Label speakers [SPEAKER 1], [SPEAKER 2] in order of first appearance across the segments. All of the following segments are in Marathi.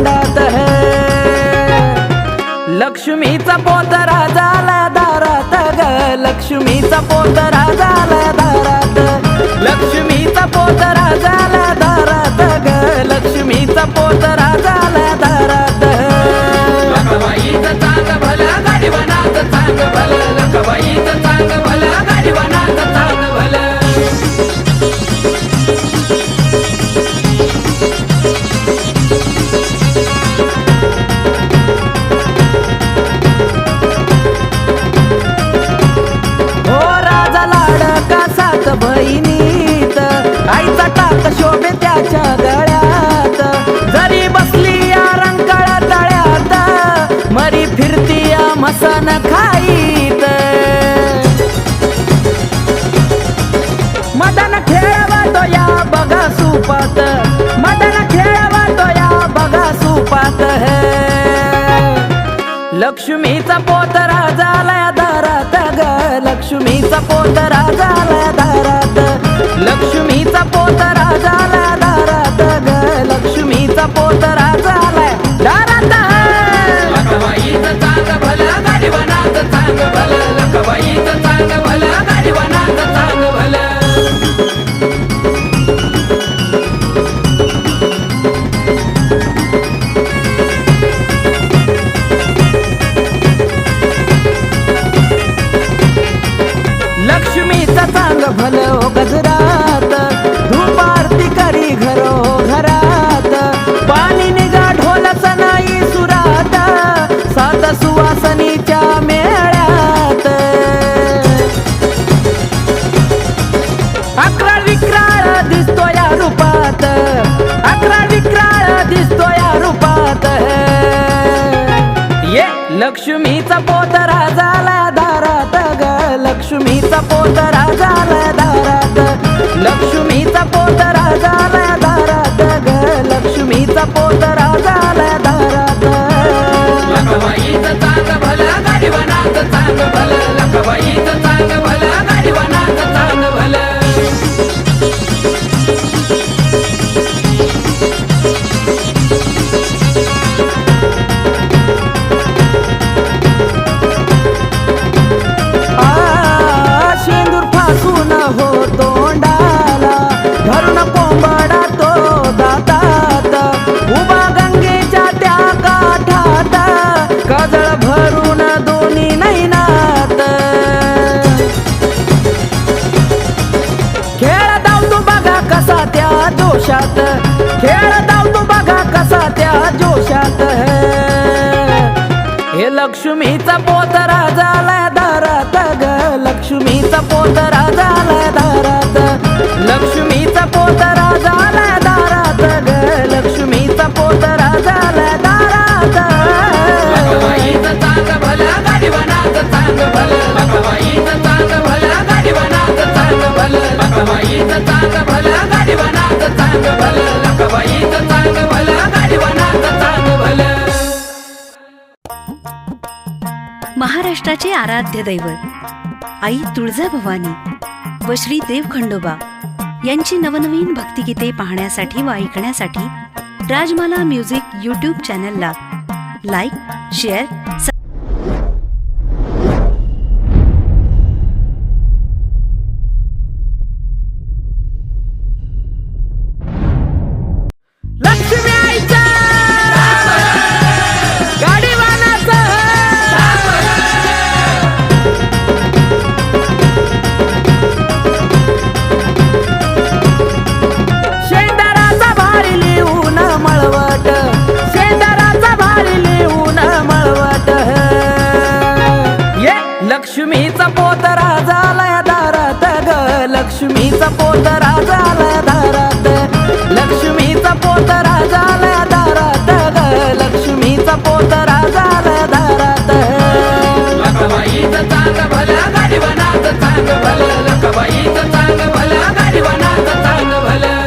[SPEAKER 1] भांडात लक्ष्मीचा पोतरा झाला दारात ग लक्ष्मीचा पोतरा झाला दारात लक्ष्मीचा पोतरा झाला दारात ग लक्ष्मीचा पोतरा झाला दारात
[SPEAKER 2] लखबाईचं चांग भलं गाडीवानाचं चांग भलं लखबाईचं चांग भलं गाडीवानाचं चांग भलं
[SPEAKER 1] बहिणीत आईचा टाक शोभे त्याच्या गळ्यात जरी बसली या रंकाळा तळ्यात मरी फिरती या मसन खाईत मदन खेळवातो या बघा सुपात मदन खेळवातो या बघा सुपात लक्ष्मीचा पोतरा झाला दारात ग लक्ष्मीचा पोतरा झाला दारात लक्ष्मीचा पोतरा झाला दारात ग लक्ष्मीचा पोतरा झाला दारात
[SPEAKER 2] लखबाईचं चांग भलं गाडीवानाचं चांग भलं लखबाईचं चांग भलं गाडीवानाचं चांग भलं
[SPEAKER 1] लक्ष्मीचा चांग भलं हो गजरात धूप आरती करी घरो घरात पाणी निघा ढोल सनाई सुरात सात सुवासनीच्या मेळ्यात अकराळ विक्राळ दिसतो या रूपात अकराळ विक्राळ दिसतो या रूपात ये लक्ष्मीचा पोतरा झाला दारात ग लक्ष्मीचा पोतरा झाला दारात लक्ष्मीचा पोतरा झाला दारात ग लक्ष्मीचा पोतरा झाला दारात
[SPEAKER 2] लखबाईचं चांग भलं गाडीवानाचं चांग भलं लखबाईचं चांग भलं गाडीवानाचं चांग भलं
[SPEAKER 1] शेंदूर फासून हो तोंडाला धरून कोंबडा तो दातात उभा गंगेच्या त्या काठात काजळ भरून दोन्ही नैनात खेळ धावतो बघा कसा त्या जोशात खेळ धावतो बघा कसा त्या जोशात हे लक्ष्मीचा पोतरा झाला दारात ग लक्ष्मीचा पोतरा झाला दारात लक्ष्मीचा पोतरा झाला दारात ग लक्ष्मीचा पोतरा झाला दारात
[SPEAKER 2] लखबाईचं चांग भलं गाडीवानाचं चांग भलं लखबाईचं चांग भलं गाडीवानाचं चांग भलं लखबाईचं चांग भलं गाडीवानाचं चांग भलं लखबाईचं चांग भलं गाडीवानाचं चांग भलं
[SPEAKER 3] महाराष्ट्राचे आराध्य दैवत आई तुळजाभवानी व श्री देव खंडोबा यांची नवनवीन भक्तिगीते पाहण्यासाठी व ऐकण्यासाठी राजमाला म्युझिक यूट्यूब चॅनलला लाईक, शेअर,
[SPEAKER 1] लक्ष्मी आईचा गाडीवानाचा शेंदराचा भारी लिहून मळवट शेंदराचा भारी लिहून मळवट ये लक्ष्मीचा पोतरा झाला दारात ग लक्ष्मीचा पोतरा झाला दारात लक्ष्मीचा पोतरा झाला दारात ग लक्ष्मीचा पोतरा झाला दारात
[SPEAKER 2] लखबाईचं चांग भलं गाडीवानाचं चांग भलं लखबाईचं चांग भलं गाडीवानाचं चांग भलं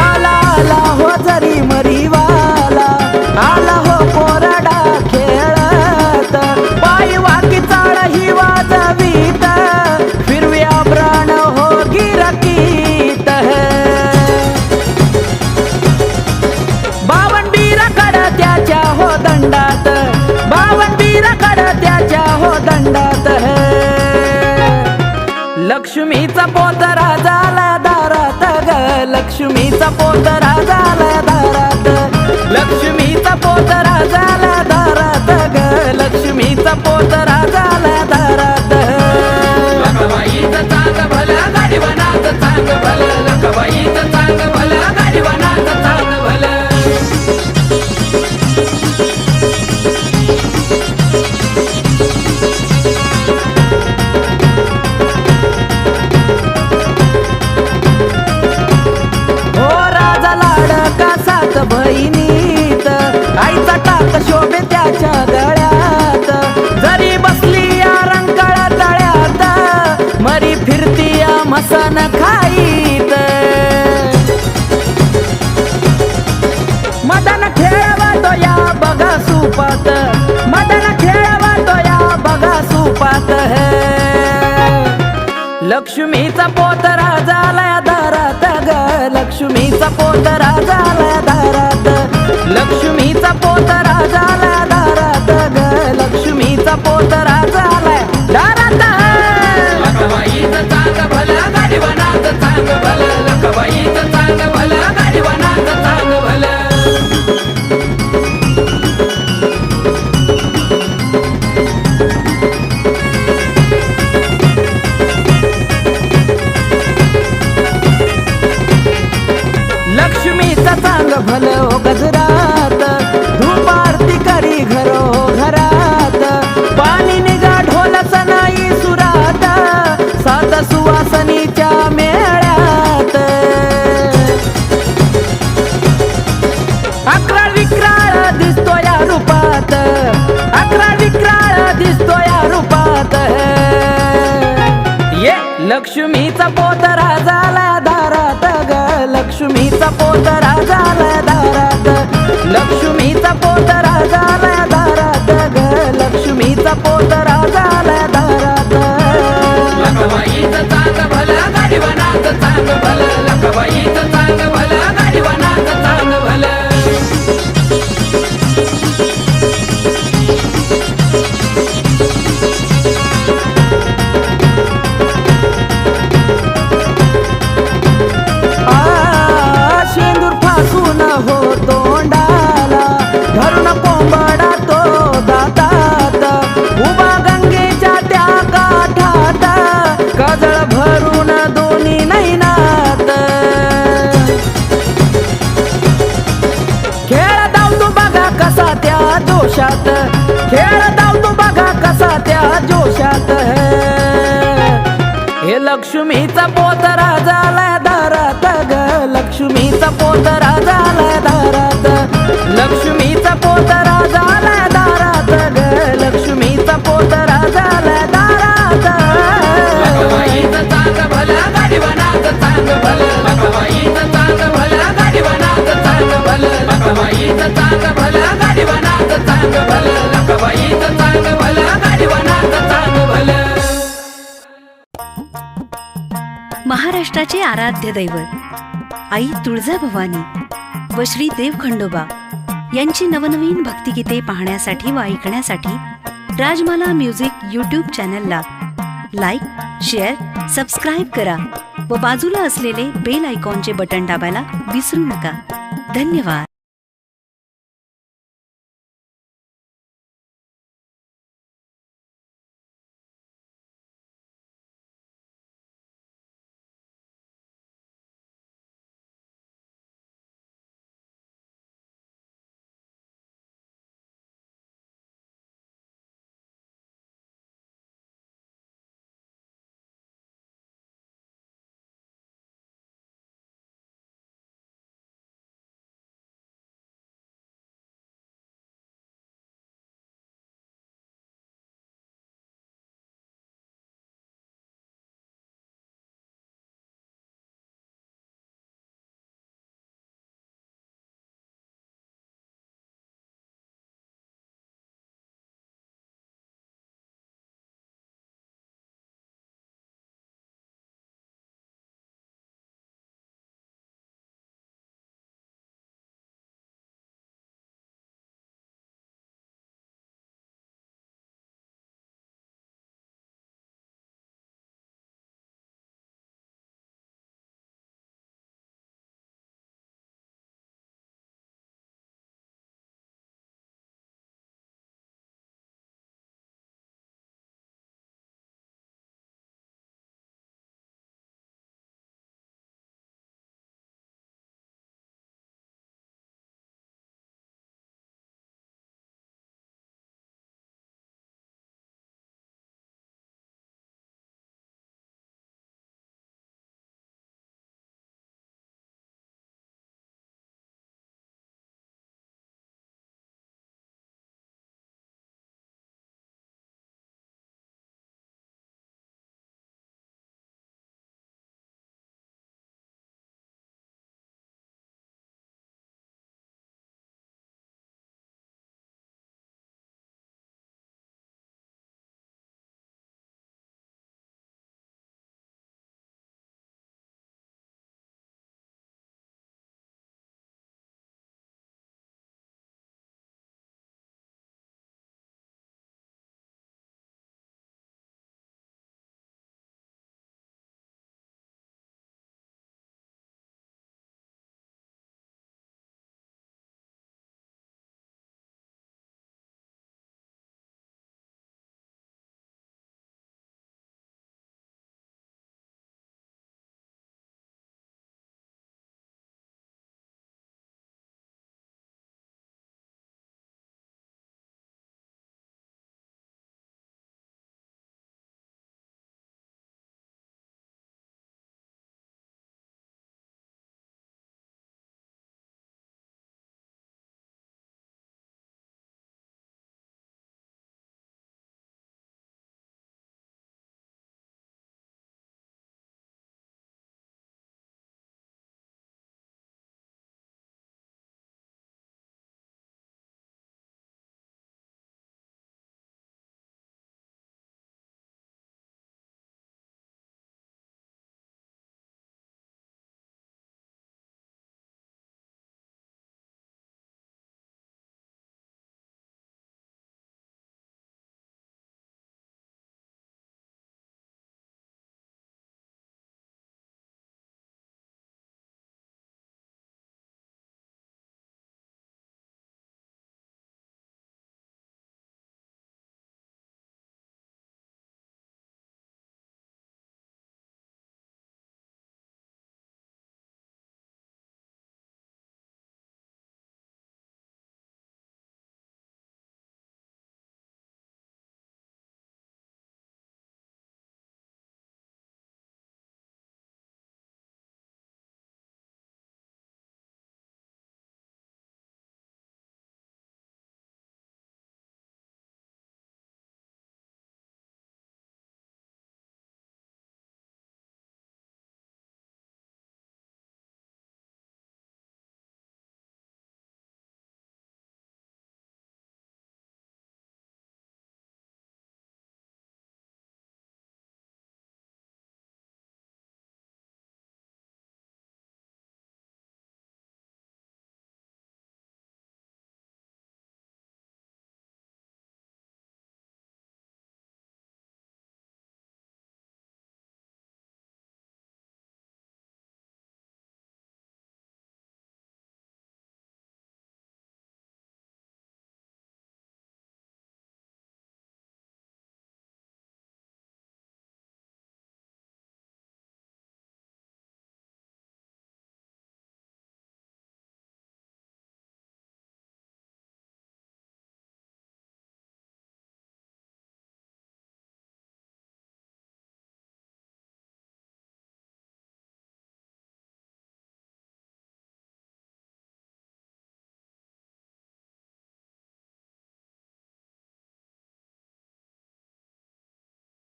[SPEAKER 1] आला हो जरी मरीवाला आला हो कोरडा खेळ लाड त्याच्या हो दंडात लक्ष्मीचा पोतरा झाला दारात ग लक्ष्मीचा पोतरा झाला दारात लक्ष्मीचा पोतरा झाला दारात ग लक्ष्मीचा पोतरा झाला दारात
[SPEAKER 2] लखबाईचं चांग भलं गाडीवानाचं चांग भलं लखबाईचं चांग भलं गाडीवानाचं चांग भलं
[SPEAKER 1] हो राजा लाडका सात बहिणीत आईचा टाक शोभे त्याच्या गळ्यात जरी बसली या रंकाळा तळ्यात मरी फिरती या मसन खाईत मदन खेळवतो या बघा सुपात मदन खेळवतो या बघा सुपात लक्ष्मीचा पोतरा झाला दारात ग लक्ष्मीचा पोतरा झाला दारात लक्ष्मीचा पोतरा झाला दारात ग लक्ष्मीचा पोतरा झाला दारात
[SPEAKER 2] लखबाईचं चांग भलं गाडीवानाचं चांग भलं लखबाईचं चांग भलं गाडीवानाचं चांग भलं
[SPEAKER 1] लक्ष्मीचा चांग भलं हो गजरात धूप आरती करी घरो घरात पाणी निघा ढोल सनाई सुरात सात सुवासनीच्या मेळ्यात अकराळ विक्राळ दिसतो या रूपात अकराळ विक्राळ दिसतो या रूपात ये लक्ष्मीचा पोतरा झाला दारात ग लक्ष्मीचा पोतरा झाला दारात लक्ष्मीचा पोतरा झाला दारात ग लक्ष्मीचा पोतरा झाला दारात
[SPEAKER 2] लखबाईचं चांग भलं गाडीवानाचं चांग भलं लखबाईचं चांग भलं गाडीवानाचं चांग भलं
[SPEAKER 1] शेंदूर फासून हो तोंडाला धरून कोंबडा तो दातात उभा गंगेच्या त्या काठात काजळ भरून दोन्ही नैनात खेळ धावतो बघा कसा त्या जोशात खेळ धावतो बघा कसा त्या जोशात हे लक्ष्मीचा पोतरा झाला दारात ग लक्ष्मीचा पोतरा झाला दारात लक्ष्मीचा पोतरा झाला दारात ग लक्ष्मीचा पोतरा झाला दारात
[SPEAKER 2] लखबाईचं चांग भलं गाडीवानाचं चांग भलं लखबाईचं चांग भलं गाडीवानाचं चांग भलं लखबाईचं चांग भलं गाडीवानाचं चांग भलं लखबाईचं चांग भलं गाडीवानाचं चांग भलं
[SPEAKER 3] महाराष्ट्राचे आराध्य दैवत आई तुळजाभवानी व श्री देव खंडोबा यांची नवनवीन भक्तिगीते पाहण्यासाठी व ऐकण्यासाठी राजमाला म्युझिक यूट्यूब चॅनलला लाईक, शेअर, सबस्क्राईब करा व बाजूला असलेले बेल आयकॉनचे बटन दाबायला विसरू नका. धन्यवाद.